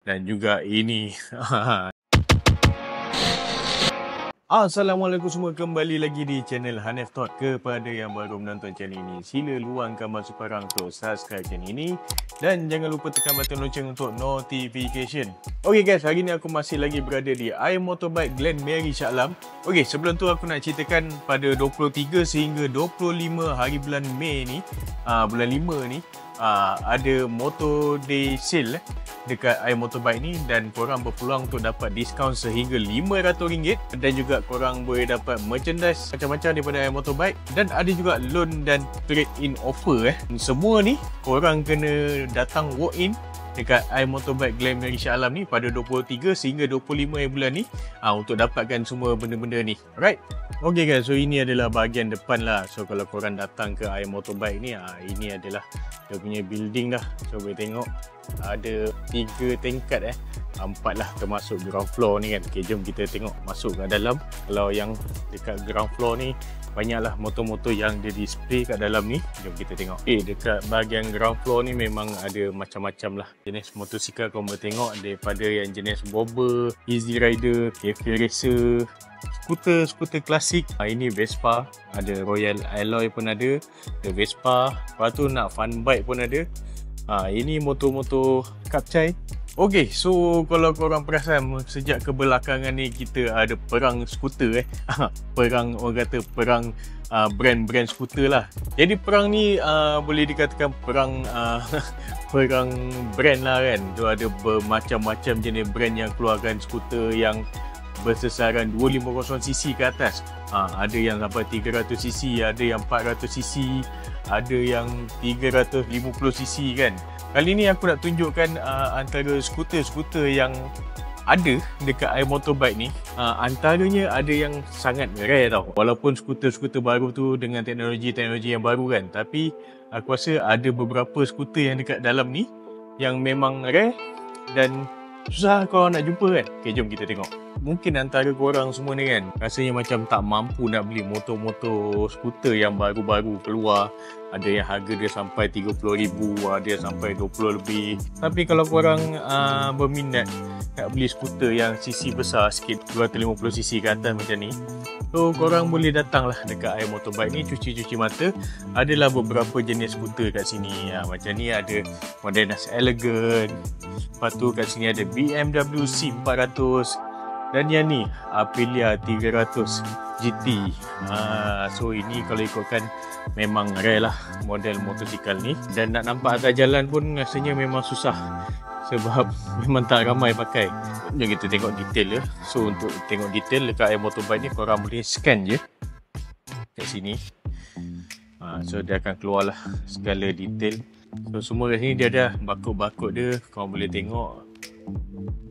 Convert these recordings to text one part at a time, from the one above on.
dan juga ini. Assalamualaikum semua, kembali lagi di channel Hanif Thought. Kepada yang baru menonton channel ini, sila luangkan masa korang untuk subscribe channel ini dan jangan lupa tekan button lonceng untuk notification. Okay guys, hari ni aku masih lagi berada di iMotorbike Glen Marie Shah Alam. Okay, sebelum tu aku nak ceritakan pada 23 sehingga 25 hari bulan Mei ni, bulan 5 ni, ada Motor Day Sale dekat iMotorbike ni, dan korang berpeluang untuk dapat diskaun sehingga RM500 dan juga korang boleh dapat merchandise macam-macam daripada iMotorbike, dan ada juga loan dan trade-in offer. Semua ni korang kena datang walk-in dekat iMotorbike Glen Marie Shah Alam ni pada 23 sehingga 25 bulan ni untuk dapatkan semua benda-benda ni. Alright. Okay guys, so ini adalah bahagian depan lah. So kalau korang datang ke iMotorbike ni, ini adalah dia punya building dah. So boleh tengok ada 3 tingkat 4 lah termasuk ground floor ni kan. Okay, jom kita tengok masuk ke dalam. Kalau yang dekat ground floor ni banyaklah motor-motor yang dia display kat dalam ni. Jom kita tengok. Dekat bahagian ground floor ni memang ada macam-macam lah jenis motosikal. Korang boleh tengok daripada yang jenis bobber, easy rider, cafe racer, skuter klasik. Ini Vespa, ada Royal Alloy pun ada Vespa. Lepas tu nak fun bike pun ada. Ini motor-motor Kapcai. Okay, so kalau korang perasan sejak kebelakangan ni kita ada perang skuter perang, orang kata perang brand-brand skuter lah. Jadi perang ni boleh dikatakan perang perang brand lah kan. Tu ada bermacam-macam jenis brand yang keluarkan skuter yang bersesaran 250cc ke atas. Ada yang sampai 300cc, ada yang 400cc, ada yang 350cc kan. Kali ni aku nak tunjukkan antara skuter-skuter yang ada dekat iMotorbike ni. Antaranya ada yang sangat rare tau. Walaupun skuter-skuter baru tu dengan teknologi-teknologi yang baru kan, tapi aku rasa ada beberapa skuter yang dekat dalam ni yang memang rare dan susah korang nak jumpa kan. Okay, jom kita tengok. Mungkin antara korang semua ni kan rasanya macam tak mampu nak beli motor-motor skuter yang baru-baru keluar. Ada yang harga dia sampai RM30,000, ada yang sampai RM20,000 lebih. Tapi kalau korang berminat nak beli skuter yang cc besar sikit, 250cc ke atas macam ni, so korang boleh datang lah dekat iMotorbike ni, cuci-cuci mata. Adalah beberapa jenis skuter kat sini. Macam ni ada model Nas Elegant. Lepas tu kat sini ada BMW C400. Dan yang ni Aprilia 300 GT. So ini kalau ikutkan memang rare lah model motosikal ni. Dan nak nampak atas jalan pun rasanya memang susah sebab memang tak ramai pakai. Jom kita tengok detail ya. So untuk tengok detail dekat iMotorbike ni, korang boleh scan je kat sini. So dia akan keluar lah segala detail. So semua kat sini dia ada barcode-barcode dia, korang boleh tengok.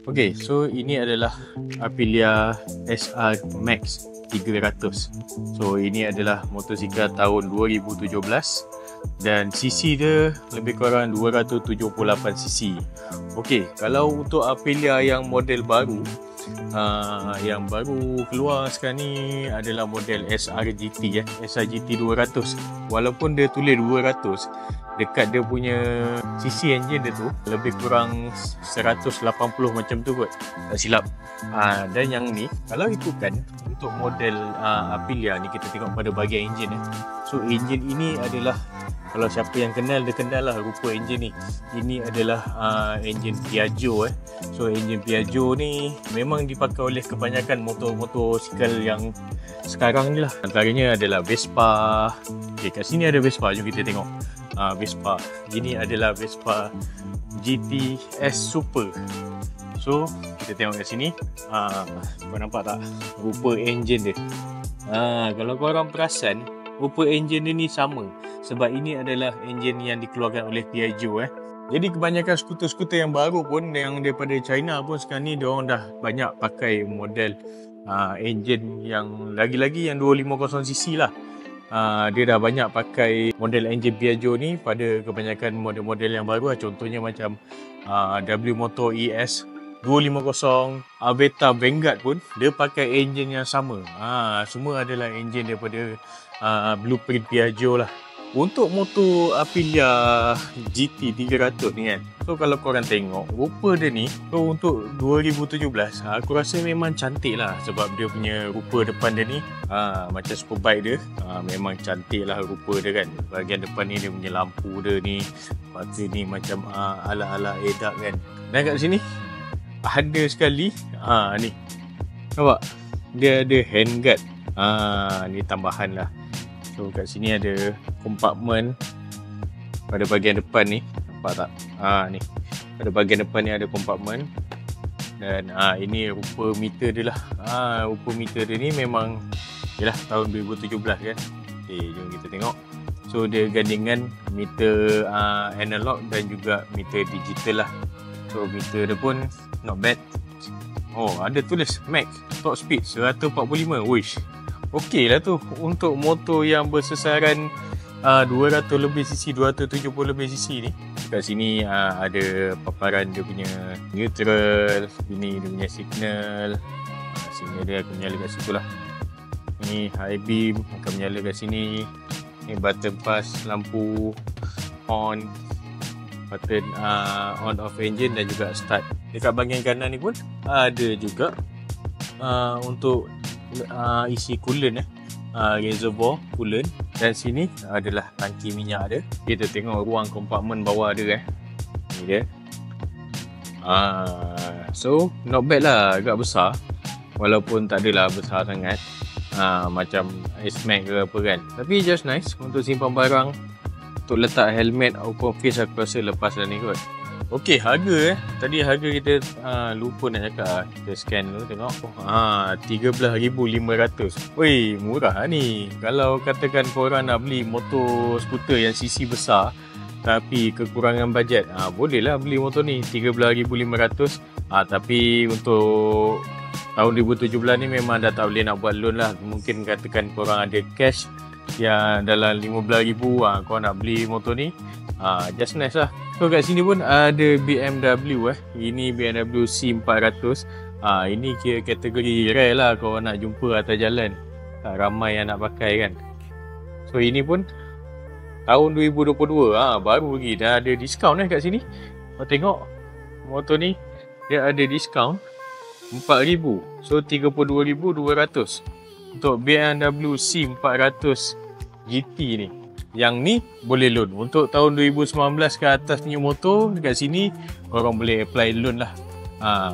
Okay, so ini adalah Aprilia SR Max 300. So ini adalah motosikal tahun 2017 dan cc dia lebih kurang 278cc. Okay, kalau untuk Aprilia yang model baru, yang baru keluar sekarang ni adalah model SRGT SRGT 200. Walaupun dia tulis 200, dekat dia punya cc engine dia tu lebih kurang 180 macam tu kot, tak silap. Dan yang ni kalau ikutkan untuk model Aprilia ni, kita tengok pada bahagian enjin. So enjin ini adalah, kalau siapa yang kenal, dia kenal lah rupa enjin ni. Ini adalah enjin Piaggio. So enjin Piaggio ni memang dipakai oleh kebanyakan motor-motosikal yang sekarang ni lah. Antaranya adalah Vespa. Okay, kat sini ada Vespa, jom kita tengok. Vespa ini adalah Vespa GTS Super. So kita tengok kat sini, kau nampak tak rupa enjin dia? Kalau korang perasan, rupa enjin dia ni sama, sebab ini adalah enjin yang dikeluarkan oleh Piaggio. Jadi kebanyakan skuter-skuter yang baru pun, yang daripada China pun sekarang ni, diorang dah banyak pakai model enjin yang lagi-lagi yang 250cc lah. Dia dah banyak pakai model enjin Piaggio ni pada kebanyakan model-model yang baru. Contohnya macam W Motor ES 250, Aveta Vanguard pun dia pakai enjin yang sama. Semua adalah enjin daripada blueprint Piaggio lah. Untuk motor Aprilia GT 300 ni kan, so kalau korang tengok rupa dia ni, so untuk 2017 aku rasa memang cantik lah, sebab dia punya rupa depan dia ni macam Superbike dia, memang cantik lah rupa dia kan. Bahagian depan ni dia punya lampu dia ni, lepas tu ni macam ala-ala ADAC kan. Dan kat sini ada sekali ni, nampak dia ada handguard, ni tambahan lah. So kat sini ada kompartmen pada bahagian depan ni, nampak tak? Ni pada bahagian depan ni ada kompartmen. Dan ini rupa meter dia lah. Rupa meter dia ni memang yalah tahun 2017 kan. Jom kita tengok. So dia gandingan meter analog dan juga meter digital lah. So meter dia pun not bad. Oh, ada tulis max top speed 145. Wish, okey lah tu untuk motor yang bersesaran 200 lebih cc, 270 lebih cc ni. Kat sini ada paparan dia punya neutral, ini dia punya signal. Signal dia akan menyala kat situ lah. Ni high beam akan menyala kat sini. Ni button pass lampu on, button on off engine dan juga start. Dekat bahagian kanan ni pun ada juga untuk isi coolant, reservoir coolant. Dan sini adalah tangki minyak dia. Kita tengok ruang kompartmen bawah dia ni dia. So not bad lah, agak besar walaupun tak adalah besar sangat macam S-Max ke apa kan. Tapi just nice untuk simpan barang. Untuk letak helmet open face aku rasa lepas dah ni kot. Okey, harga tadi harga kita lupa nak cakap. Kita scan dulu tengok. 13,500. Weh, murah ni. Kalau katakan korang nak beli motor skuter yang cc besar tapi kekurangan bajet, bolehlah beli motor ni 13,500. Tapi untuk tahun 2017 ni memang dah tak boleh nak buat loan lah. Mungkin katakan korang ada cash yang dalam 15,000, korang nak beli motor ni, just nice lah. So kat sini pun ada BMW ini BMW C400. Ini kira kategori rare lah kalau nak jumpa atas jalan. Ramai yang nak pakai kan. So ini pun tahun 2022, baru lagi dah ada diskaun kat sini. Kau tengok motor ni dia ada diskaun 4,000. So 32,200 untuk BMW C400 GT ni. Yang ni boleh loan. Untuk tahun 2019 ke atas punya motor, dekat sini orang boleh apply loan lah.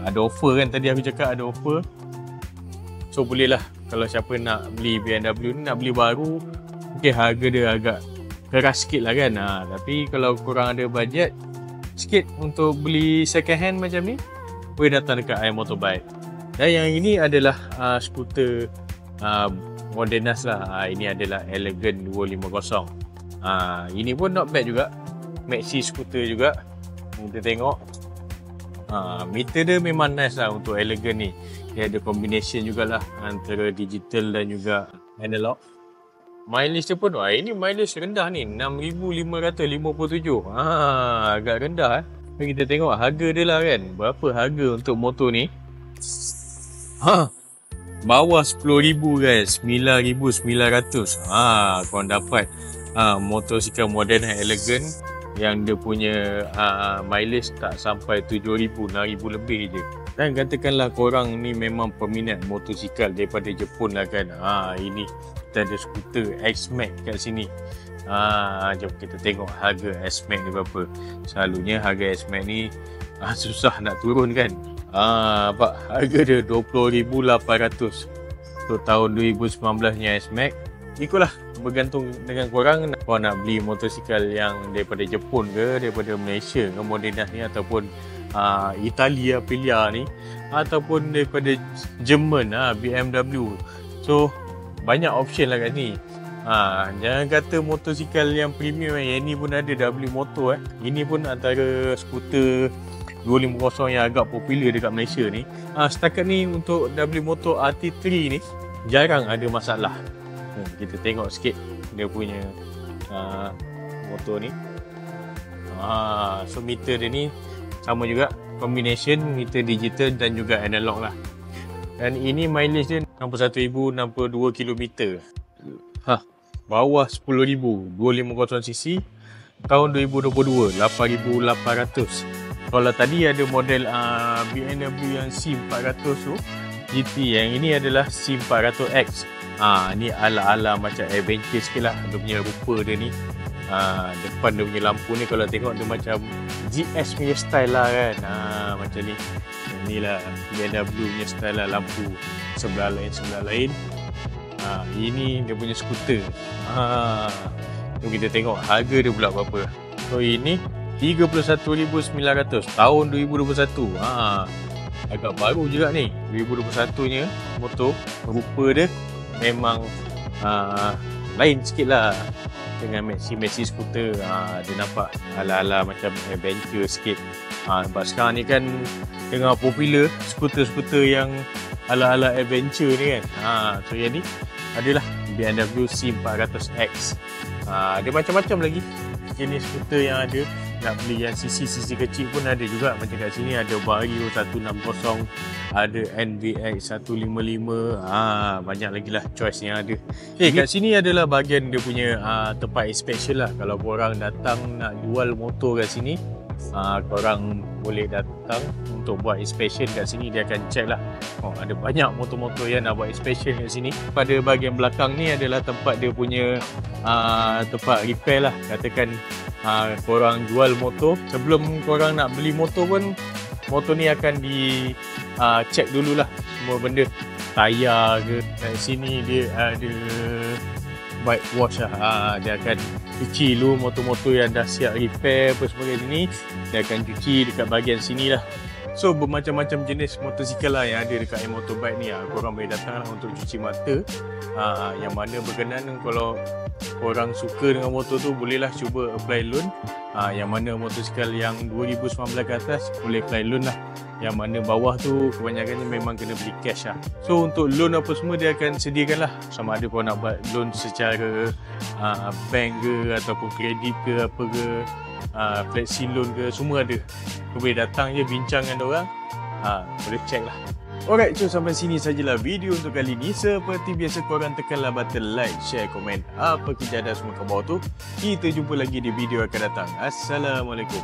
Ada offer kan, tadi aku cakap ada offer. So boleh lah kalau siapa nak beli BMW ni, nak beli baru, mungkin harga dia agak keras sikit lah kan. Tapi kalau korang ada bajet sikit untuk beli second hand macam ni, boleh datang dekat I Motorbike. Dan yang ini adalah skuter Modernas lah. Ini adalah Elegant 250. Ini pun not bad juga. Maxi skuter juga. Kita tengok. Meter dia memang nice lah untuk Elegant ni. Dia ada combination jugalah antara digital dan juga analog. Mileage dia pun, ini mileage rendah ni, 6,557. Agak rendah Kita tengok harga dia lah kan. Berapa harga untuk motor ni? Bawah 10,000 guys, 9,900. Korang dapat motosikal moden Elegant yang dia punya mileage tak sampai 7,000, 6,000 lebih je. Dan katakanlah korang ni memang peminat motosikal daripada Jepun lah kan. Ini kita ada skuter X-Max kat sini. Jom kita tengok harga S-Max ni berapa. Selalunya harga S-Max ni susah nak turun kan. Harga dia 20,800 untuk tahun 2019 nya S-Max. Ikutlah, bergantung dengan korang nak beli motosikal yang daripada Jepun ke, daripada Malaysia ke Modernas ni, ataupun Italia Aprilia ni, ataupun daripada Jerman BMW. So banyak option lah kat ni. Jangan kata motosikal yang premium yang ni pun ada W Motor Ini pun antara skuter 250 yang agak popular dekat Malaysia ni. Setakat ni untuk W Motor RT3 ni jarang ada masalah. Kita tengok sikit dia punya motor ni. So meter dia ni sama juga, combination meter digital dan juga analog lah. Dan ini mileage dia 61,062 km. bawah 10,000, 250cc, tahun 2022, 8,800. Kalau tadi ada model BMW yang C400 tu, GT, yang ini adalah C400X. Ni ala-ala macam adventure sikit lah dia punya rupa dia ni. Depan dia punya lampu ni kalau tengok dia macam GS punya style lah kan. Macam ni. Inilah BMW punya style lah, lampu sebelah lain. Ini dia punya skuter. Jom kita tengok harga dia pula berapa. So ini 31,900 tahun 2021. Agak baru juga ni 2021 nya motor. Rupa dia memang lain sikit lah dengan Maxi skuter. Dia nampak ala-ala macam adventure sikit. Sebab sekarang ni kan tengah popular skuter-skuter yang ala-ala adventure ni kan. So yang ni adalah BMW C400X. Ada macam-macam lagi jenis skuter yang ada. Nak beli yang sisi kecil pun ada juga. Macam kat sini ada Vario 160, ada NVX 155. Banyak lagi lah choice yang ada. Kat sini adalah bahagian dia punya tempat inspection lah. Kalau korang datang nak jual motor kat sini, korang boleh datang untuk buat inspection kat sini. Dia akan check lah. Ada banyak motor-motor yang nak buat inspection kat sini. Pada bahagian belakang ni adalah tempat dia punya tempat repair lah. Katakan korang jual motor, sebelum korang nak beli motor pun, motor ni akan di check dululah semua benda. Tayar ke, kat sini dia ada bike wash lah. Dia akan cuci dulu motor-motor yang dah siap repair apa sebagainya ni. Dia akan cuci dekat bahagian sini lah. So bermacam-macam jenis motosikal lah yang ada dekat motorbike ni. Korang boleh datang lah untuk cuci mata. Yang mana berkenan, kalau korang suka dengan motor tu, bolehlah cuba apply loan. Yang mana motosikal yang 2019 ke atas boleh apply loan lah. Yang mana bawah tu kebanyakannya memang kena beli cash lah. So untuk loan apa semua dia akan sediakan lah. Sama ada korang nak buat loan secara bank ke, ataupun kredit ke, apa ke, flexi loan ke, semua ada. Kau boleh datang je bincang dengan diorang, boleh check lah. Alright, so sampai sini sajalah video untuk kali ni. Seperti biasa, korang tekanlah button like, share, komen apa kejadian semua kat bawah tu. Kita jumpa lagi di video akan datang. Assalamualaikum.